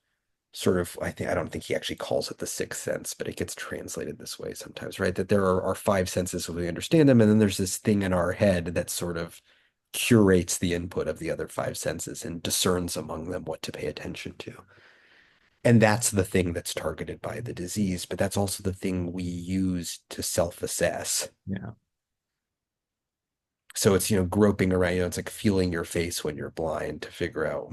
sort of I don't think he actually calls it the sixth sense, but it gets translated this way sometimes, right? That there are five senses as we understand them, and then there's this thing in our head that sort of curates the input of the other five senses and discerns among them what to pay attention to. And that's the thing that's targeted by the disease, but that's also the thing we use to self-assess. yeah, So it's, groping around, it's like feeling your face when you're blind to figure out,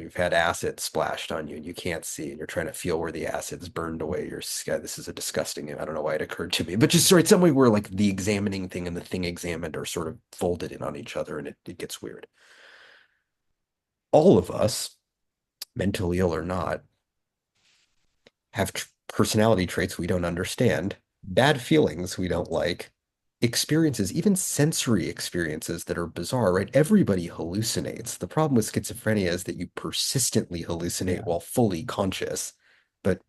you've had acid splashed on you and you can't see, and you're trying to feel where the acid's burned away your skin. This is a disgusting, I don't know why it occurred to me, but just sorry, some way where like the examining thing and the thing examined are sort of folded in on each other and it gets weird. All of us, mentally ill or not, have personality traits we don't understand, bad feelings we don't like, experiences, even sensory experiences that are bizarre, right? Everybody hallucinates. The problem with schizophrenia is that you persistently hallucinate yeah, while fully conscious. But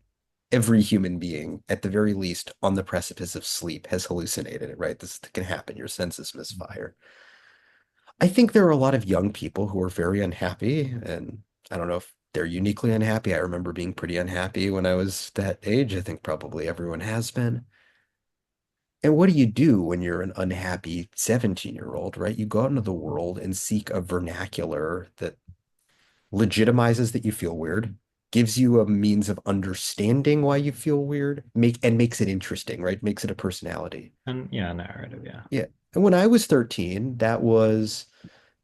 every human being, at the very least, on the precipice of sleep, has hallucinated, right? This can happen. Your senses misfire. I think there are a lot of young people who are very unhappy, and I don't know if they're uniquely unhappy. I remember being pretty unhappy when I was that age. I think probably everyone has been. And what do you do when you're an unhappy 17-year-old, right? You go out into the world and seek a vernacular that legitimizes that you feel weird, gives you a means of understanding why you feel weird, makes it interesting, right? Makes it a personality. And yeah, narrative, yeah. Yeah. And when I was 13, that was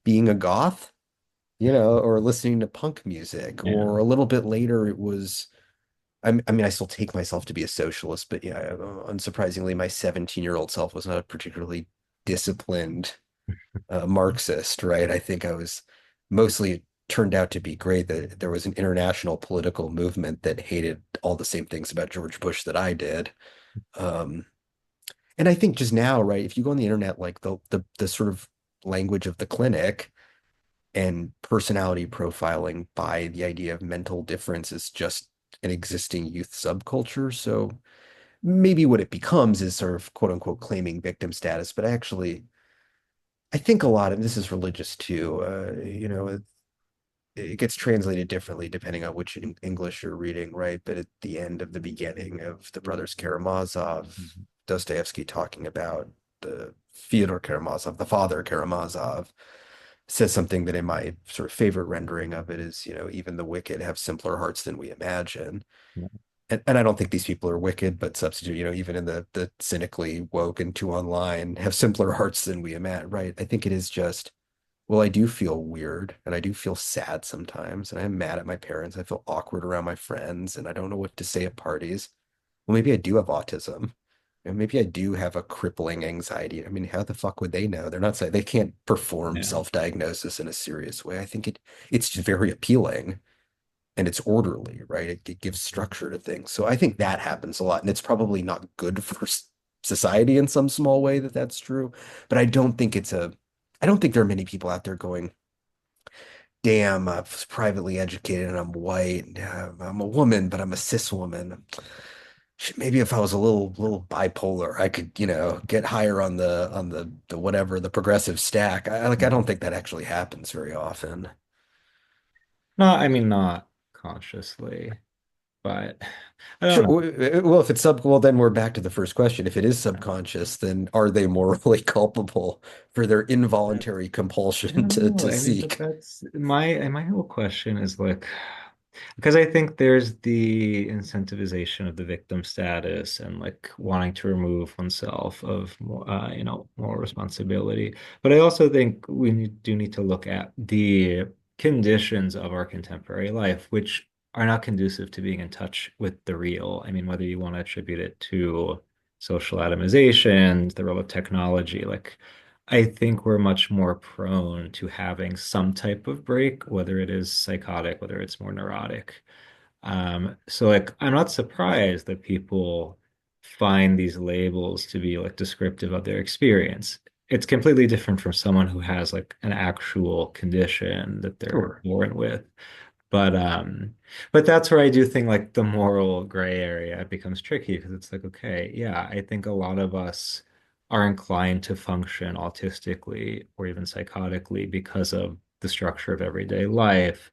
being a goth, or listening to punk music, Yeah. or a little bit later it was I mean, I still take myself to be a socialist, but yeah, unsurprisingly, my 17-year-old self was not a particularly disciplined Marxist, right? I think I was mostly turned out to be great that there was an international political movement that hated all the same things about George Bush that I did. Um, and I think just now, right, if you go on the internet, like the sort of language of the clinic and personality profiling by the idea of mental difference is just an existing youth subculture. So maybe what it becomes is sort of quote unquote claiming victim status, but I think a lot of this is religious too. It gets translated differently depending on which English you're reading, right? But at the end of the beginning of the Brothers Karamazov, Mhm. Dostoevsky talking about the Fyodor Karamazov, the father Karamazov, says something that in my sort of favorite rendering of it is, even the wicked have simpler hearts than we imagine. Yeah. And I don't think these people are wicked, but substitute, even in the cynically woke and too online, have simpler hearts than we imagine, right? I think it is just, well, I do feel weird and I do feel sad sometimes, and I'm mad at my parents. I feel awkward around my friends, and I don't know what to say at parties. Well, maybe I do have autism. And maybe I do have a crippling anxiety. I mean, how the fuck would they know? They're not saying they can't perform Yeah. self-diagnosis in a serious way. I think it's just very appealing and it's orderly, right? It gives structure to things. So I think that happens a lot, and it's probably not good for society in some small way that that's true. But I don't think there are many people out there going, "Damn, I was privately educated and I'm white. I'm a woman, but I'm a cis woman. Shit, maybe if I was a little bipolar, I could, get higher on the whatever the progressive stack." I don't think that actually happens very often. No, I mean not consciously, but I don't Sure. know. Well, if it's well, then we're back to the first question. If it is subconscious, then are they morally culpable for their involuntary I compulsion don't to know. to I mean, but seek? that's my whole question is like, because I think there's the incentivization of the victim status and like wanting to remove oneself of more responsibility. But I also think do need to look at the conditions of our contemporary life, which are not conducive to being in touch with the real. I mean, whether you want to attribute it to social atomization, the role of technology, like I think we're much more prone to having some type of break, whether it is psychotic, whether it's more neurotic. So like I'm not surprised that people find these labels to be like descriptive of their experience. It's completely different from someone who has like an actual condition that they're Sure. born with. But um, but that's where I do think like the moral gray area becomes tricky because it's like, okay, yeah, I think a lot of us are inclined to function autistically or even psychotically because of the structure of everyday life.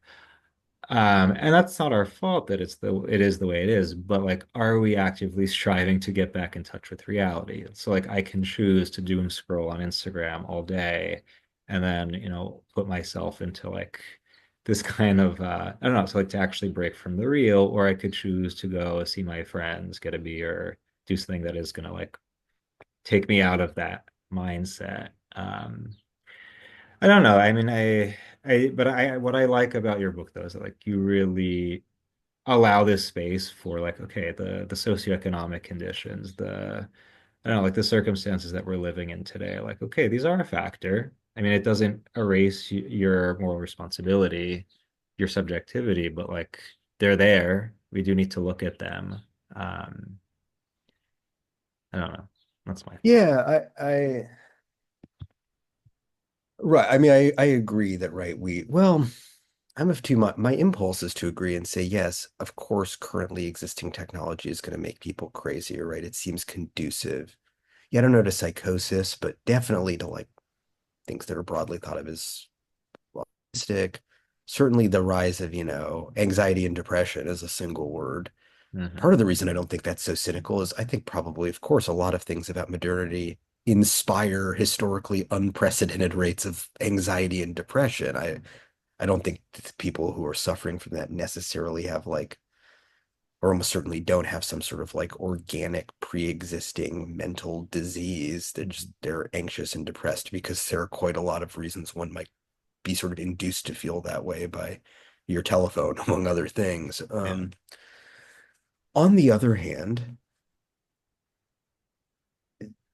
And that's not our fault that it is the way it is, but like, are we actively striving to get back in touch with reality? So like I can choose to doom scroll on Instagram all day and then, put myself into like this kind of I don't know, so like to actually break from the real, or I could choose to go see my friends, get a beer, do something that is gonna like take me out of that mindset. I don't know. I mean, but what I like about your book though is that like you really allow this space for like, okay, the socioeconomic conditions, I don't know, like the circumstances that we're living in today. Like, okay, these are a factor. I mean, it doesn't erase your moral responsibility, your subjectivity, but like they're there. We do need to look at them. Um, I don't know. That's my thought. Yeah, right. I mean, I agree that, right, I'm of two. My impulse is to agree and say, yes, of course, currently existing technology is going to make people crazier, right? It seems conducive. Yeah, I don't know to psychosis, but definitely to like things that are broadly thought of as autistic. certainly the rise of, anxiety and depression as a single word. Part Hmm. of the reason I don't think that's so cynical is I think probably, of course, a lot of things about modernity inspire historically unprecedented rates of anxiety and depression. I don't think people who are suffering from that necessarily have like, or almost certainly don't have some sort of like organic pre-existing mental disease. They're anxious and depressed because there are quite a lot of reasons one might be sort of induced to feel that way by your telephone, among other things. Yeah. On the other hand,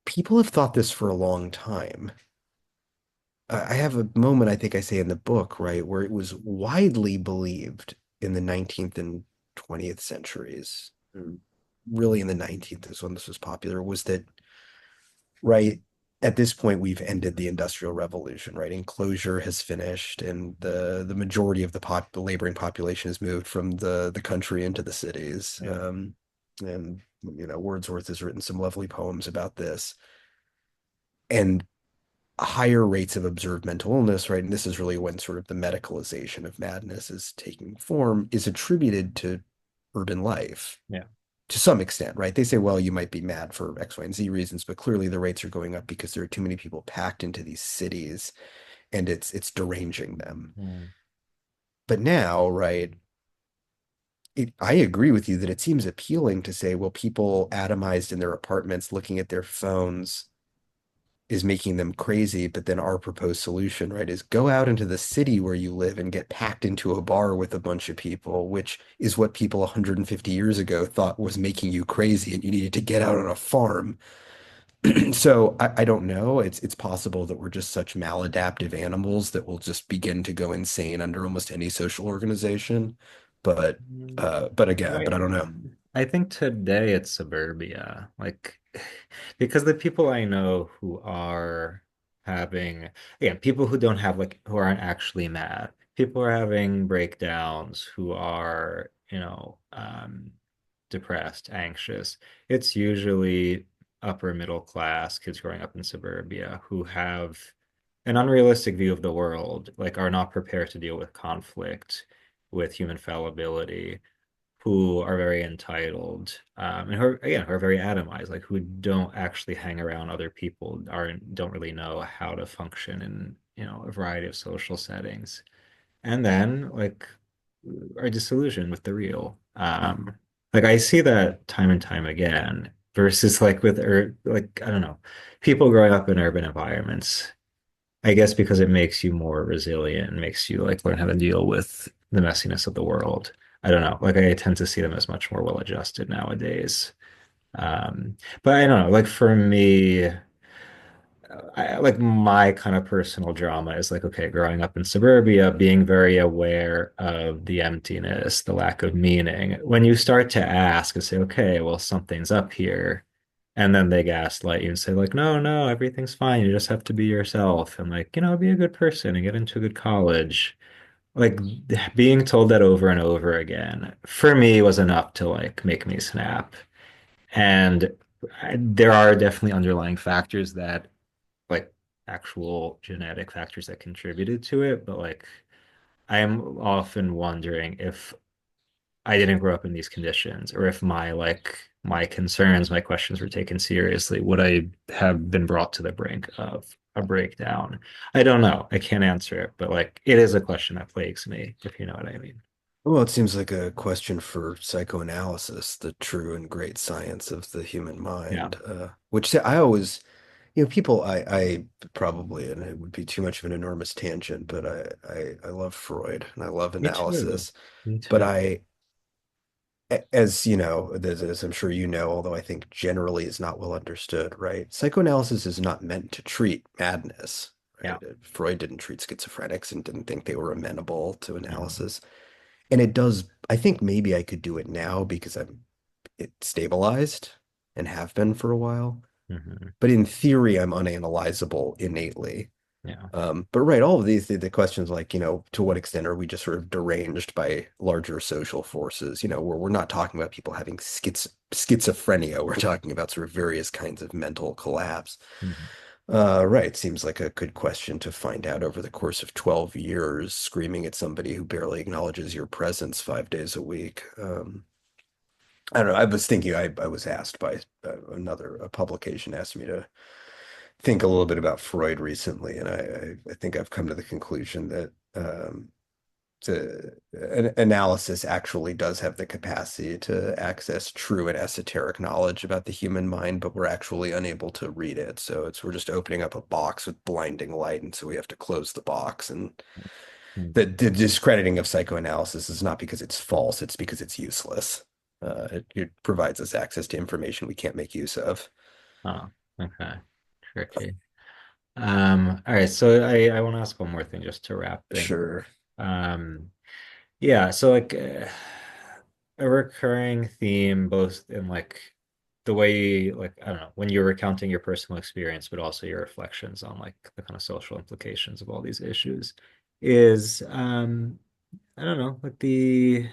people have thought this for a long time. I have a moment, I think I say in the book, right, where it was widely believed in the 19th and 20th centuries, really in the 19th is when this was popular, was that, right, at this point we've ended the Industrial Revolution, right? Enclosure has finished, and the majority of the laboring population has moved from the country into the cities. Yeah. And Wordsworth has written some lovely poems about this. And higher rates of observed mental illness, right? And this is really when sort of the medicalization of madness is taking form, is attributed to urban life Yeah. to some extent, right? They say, well, you might be mad for X, Y, and Z reasons, but clearly the rates are going up because there are too many people packed into these cities and it's deranging them. Mm. But now, right, I agree with you that it seems appealing to say, well, people atomized in their apartments looking at their phones is making them crazy. But then our proposed solution, right, is go out into the city where you live and get packed into a bar with a bunch of people, which is what people 150 years ago thought was making you crazy and you needed to get out on a farm. So I don't know. It's possible that we're just such maladaptive animals that will just begin to go insane under almost any social organization. But Mm. but I Right. don't know. I think today it's suburbia. Like, because the people I know who are having, again, people who don't have like, who aren't actually mad, people are having breakdowns, who are, depressed, anxious. It's usually upper middle class kids growing up in suburbia who have an unrealistic view of the world, like are not prepared to deal with conflict, with human fallibility, who are very entitled, and who are, again, who are very atomized, like who don't actually hang around other people, aren't don't really know how to function in, a variety of social settings, and then like are disillusioned with the real. Like I see that time and time again, versus like with like I don't know, people growing up in urban environments. I guess because it makes you more resilient and makes you like learn how to deal with the messiness of the world. I don't know. Like I tend to see them as much more well adjusted nowadays. But I don't know. Like for me, like my kind of personal drama is like, okay, growing up in suburbia, being very aware of the emptiness, the lack of meaning. When you start to ask and say, okay, well, something's up here, and then they gaslight you and say, like, no, no, everything's fine. You just have to be yourself and like, be a good person and get into a good college. Like being told that over and over again for me was enough to like make me snap. And there are definitely underlying factors that like actual genetic factors that contributed to it, but like I'm often wondering if I didn't grow up in these conditions, or if my concerns, my questions were taken seriously, would I have been brought to the brink of a breakdown? I don't know. I can't answer it, but like it is a question that plagues me, if you know what I mean. Well, it seems like a question for psychoanalysis, the true and great science of the human Yeah, mind, which I always, people, I probably, and it would be too much of an enormous tangent, but I love Freud and I love me too. analysis. Me But too. as you know, as I'm sure you know, although I think generally is not well understood, right? Psychoanalysis is not meant to treat madness, Yeah. right? Freud didn't treat schizophrenics and didn't think they were amenable to Mhm. analysis. And it does, I think maybe I could do it now because it stabilized and have been for a while. Mhm. But in theory, I'm unanalyzable innately. Yeah. But right, all of these, the questions like, to what extent are we just sort of deranged by larger social forces? Where we're not talking about people having schizophrenia. We're talking about sort of various kinds of mental collapse. Mhm. Right. Seems like a good question to find out over the course of 12 years, screaming at somebody who barely acknowledges your presence 5 days a week. I don't know. I was thinking, I was asked by another a publication asked me to think a little bit about Freud recently, and I think I've come to the conclusion that an analysis actually does have the capacity to access true and esoteric knowledge about the human mind, but we're actually unable to read it. So we're just opening up a box with blinding light, and so we have to close the box. And the discrediting of psychoanalysis is not because it's false, it's because it's useless. It provides us access to information we can't make use of. Oh, okay. Tricky. All right, so I want to ask one more thing just to wrap things. Sure. Um, yeah, so like a recurring theme both in like the way like I don't know, when you're recounting your personal experience, but also your reflections on like the kind of social implications of all these issues is I don't know, like the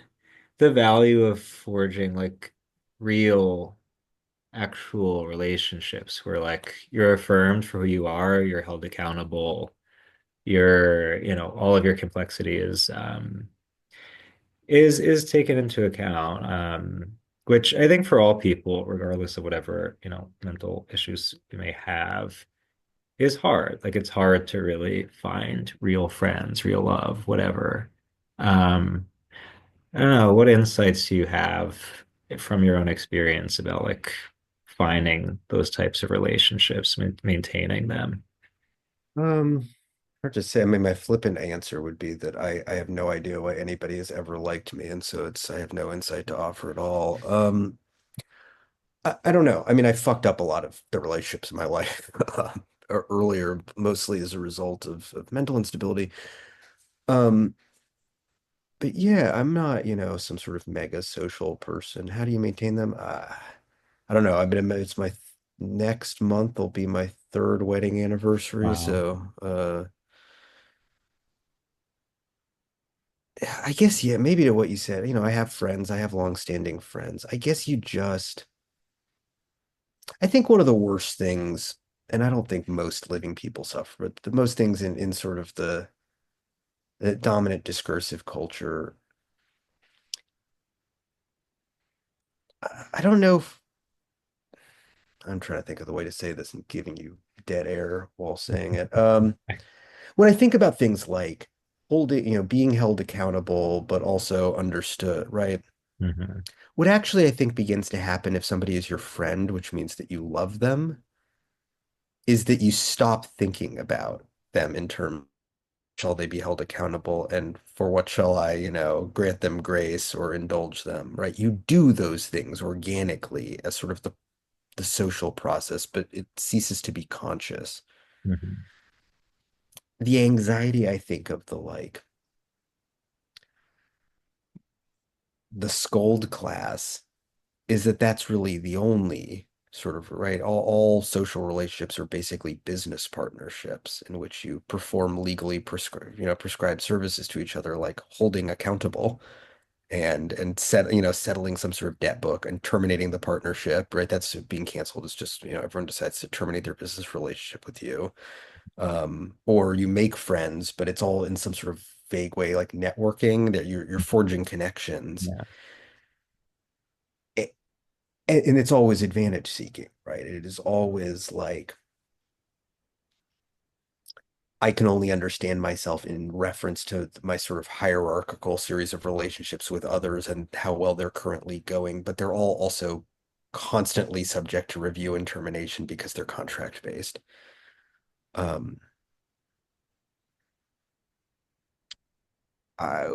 value of forging like real actual relationships where like you're affirmed for who you are, you're held accountable, all of your complexity is taken into account. Which I think for all people, regardless of whatever, mental issues you may have, is hard. Like it's hard to really find real friends, real love, whatever. Um, I don't know, what insights do you have from your own experience about like finding those types of relationships, maintaining them? Um, Hard to say. I mean, my flippant answer would be that I have no idea why anybody has ever liked me, and so I have no insight to offer at all. I don't know. I mean, I fucked up a lot of the relationships in my life earlier, mostly as a result of mental instability. Um, but yeah, I'm not, some sort of mega social person. How do you maintain them? I don't know. I mean, it's my next month will be my third wedding anniversary, Wow. so I guess, yeah, maybe to what you said, I have friends, I have long-standing friends. I guess I think one of the worst things, and I don't think most living people suffer, but the most things in sort of the dominant discursive culture, I don't know if I'm trying to think of the way to say this and giving you dead air while saying it. When I think about things like being held accountable, but also understood, right? Hmm. What actually I think begins to happen if somebody is your friend, which means that you love them, is that you stop thinking about them in terms shall they be held accountable and for what shall I, grant them grace or indulge them, right? You do those things organically as sort of the social process, but it ceases to be conscious. Hmm. The anxiety, I think, of the scold class is that that's really the only sort of right. All social relationships are basically business partnerships in which you perform legally prescribed services to each other, like holding accountable and settling some sort of debt book and terminating the partnership. Right, that's being canceled. It's just everyone decides to terminate their business relationship with you, or you make friends, but it's all in some sort of vague way, like networking that you're forging connections. Yeah. And it's always advantage seeking, right? It is always like I can only understand myself in reference to my sort of hierarchical series of relationships with others and how well they're currently going, but they're all also constantly subject to review and termination because they're contract based. Um,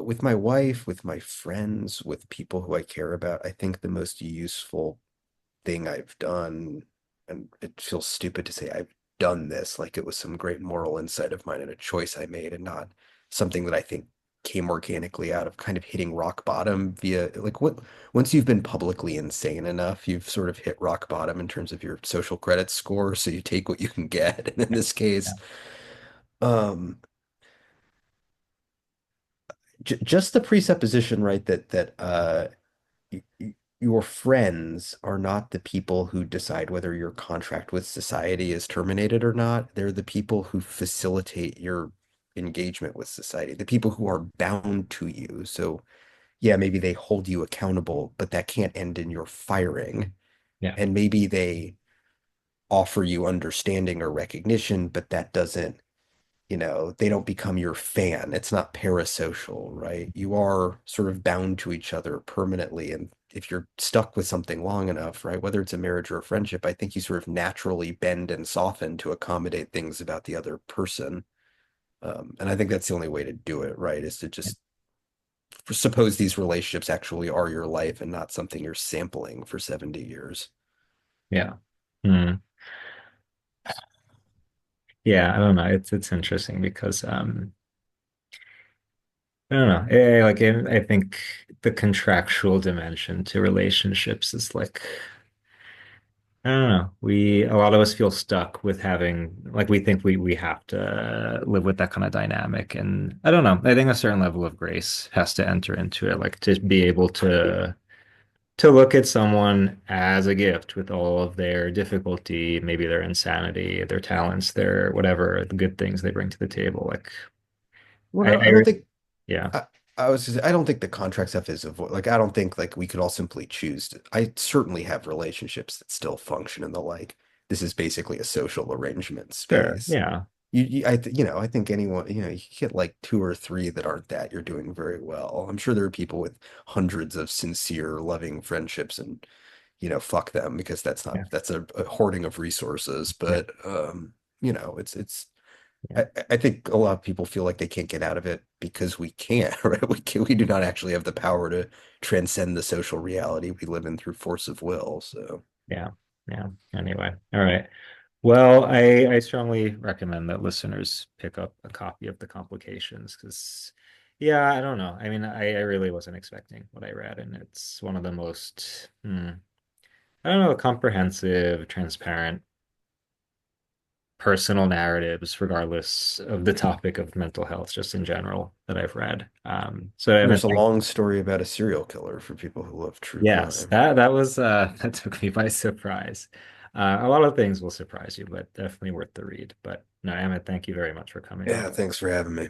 with my wife, with my friends, with people who I care about, I think the most useful thing I've done, and it feels stupid to say I've done this, like it was some great moral insight of mine and a choice I made, and not something that I think came organically out of kind of hitting rock bottom via like what once you've been publicly insane enough, you've sort of hit rock bottom in terms of your social credit score, so you take what you can get. And in this Yeah. case, um, j just the presupposition, right, that your friends are not the people who decide whether your contract with society is terminated or not. They're the people who facilitate your engagement with society, the people who are bound to you. So, yeah, maybe they hold you accountable, but that can't end in your firing. Yeah. And maybe they offer you understanding or recognition, but that doesn't, they don't become your fan. It's not parasocial, right? You are sort of bound to each other permanently. And if you're stuck with something long enough, right, whether it's a marriage or a friendship, I think you sort of naturally bend and soften to accommodate things about the other person. And I think that's the only way to do it, right? Is to just suppose these relationships actually are your life and not something you're sampling for 70 years. Yeah. Hmm. Yeah, I don't know. It's interesting because I don't know. I think the contractual dimension to relationships is like I don't know. A lot of us feel stuck with having like we think we have to live with that kind of dynamic, and I don't know. I think a certain level of grace has to enter into it, like to be able to look at someone as a gift with all of their difficulty, maybe their insanity, their talents, their whatever, the good things they bring to the table. Like Well, I I don't think yeah, I was just, I don't think the contract stuff is avoid like I don't think like we could all simply choose to, I certainly have relationships that still function in the like this is basically a social arrangement sure, space. yeah, I think anyone, you get like two or three that aren't that, you're doing very well. I'm sure there are people with hundreds of sincere, loving friendships and fuck them because yeah, that's a hoarding of resources. yeah, But it's yeah, I think a lot of people feel like they can't get out of it because we can't, right? We do not actually have the power to transcend the social reality we live in through force of will. So yeah, yeah. Anyway, all right. Well, I strongly recommend that listeners pick up a copy of The Complications because, yeah, I don't know. I mean, I really wasn't expecting what I read, and it's one of the most, I don't know, comprehensive, transparent, personal narratives, regardless of the topic of mental health, just in general, that I've read. So and there's Emmett, a long story about a serial killer for people who love true yes, crime. that was that took me by surprise. A lot of things will surprise you, but definitely worth the read. But no, Emmett, thank you very much for coming on. Yeah, thanks for having me.